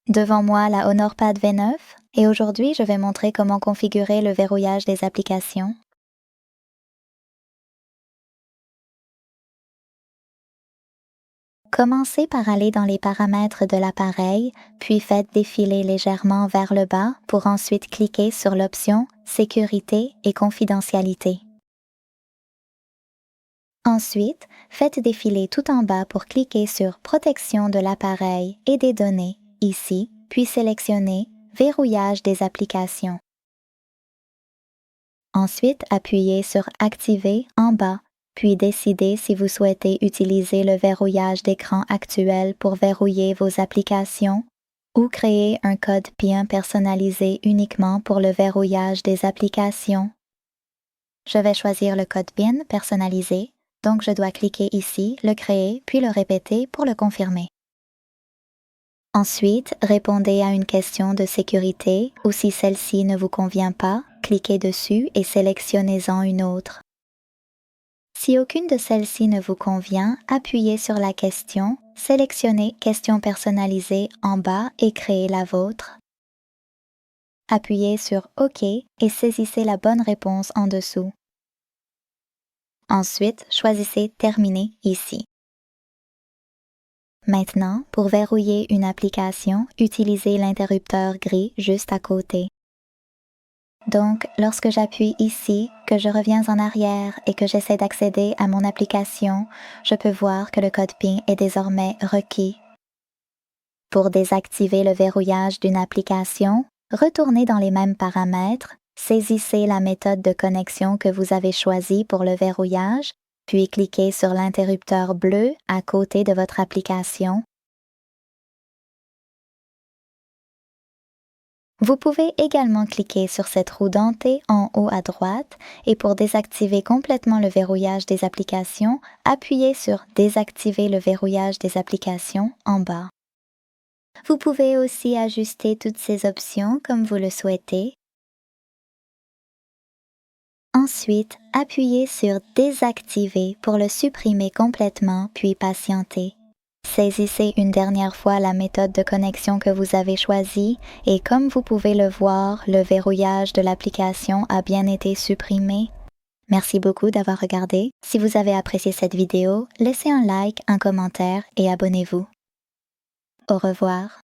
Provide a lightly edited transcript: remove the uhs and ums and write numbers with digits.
Devant moi la HonorPad V9 et aujourd'hui je vais montrer comment configurer le verrouillage des applications. Commencez par aller dans les paramètres de l'appareil, puis faites défiler légèrement vers le bas pour ensuite cliquer sur l'option Sécurité et confidentialité. Ensuite, faites défiler tout en bas pour cliquer sur Protection de l'appareil et des données ici, puis sélectionnez Verrouillage des applications. Ensuite, appuyez sur Activer en bas, puis décidez si vous souhaitez utiliser le verrouillage d'écran actuel pour verrouiller vos applications ou créer un code PIN personnalisé uniquement pour le verrouillage des applications. Je vais choisir le code PIN personnalisé, donc je dois cliquer ici, le créer, puis le répéter pour le confirmer. Ensuite, répondez à une question de sécurité ou si celle-ci ne vous convient pas, cliquez dessus et sélectionnez-en une autre. Si aucune de celles-ci ne vous convient, appuyez sur la question, sélectionnez Question personnalisée en bas et créez la vôtre. Appuyez sur OK et saisissez la bonne réponse en dessous. Ensuite, choisissez Terminer ici. Maintenant, pour verrouiller une application, utilisez l'interrupteur gris juste à côté. Donc, lorsque j'appuie ici, que je reviens en arrière et que j'essaie d'accéder à mon application, je peux voir que le code PIN est désormais requis. Pour désactiver le verrouillage d'une application, retournez dans les mêmes paramètres, saisissez la méthode de connexion que vous avez choisie pour le verrouillage, puis cliquez sur l'interrupteur bleu à côté de votre application. Vous pouvez également cliquer sur cette roue dentée en haut à droite et pour désactiver complètement le verrouillage des applications, appuyez sur Désactiver le verrouillage des applications en bas. Vous pouvez aussi ajuster toutes ces options comme vous le souhaitez. Ensuite, appuyez sur Désactiver pour le supprimer complètement puis patientez. Saisissez une dernière fois la méthode de connexion que vous avez choisie et comme vous pouvez le voir, le verrouillage de l'application a bien été supprimé. Merci beaucoup d'avoir regardé. Si vous avez apprécié cette vidéo, laissez un like, un commentaire et abonnez-vous. Au revoir.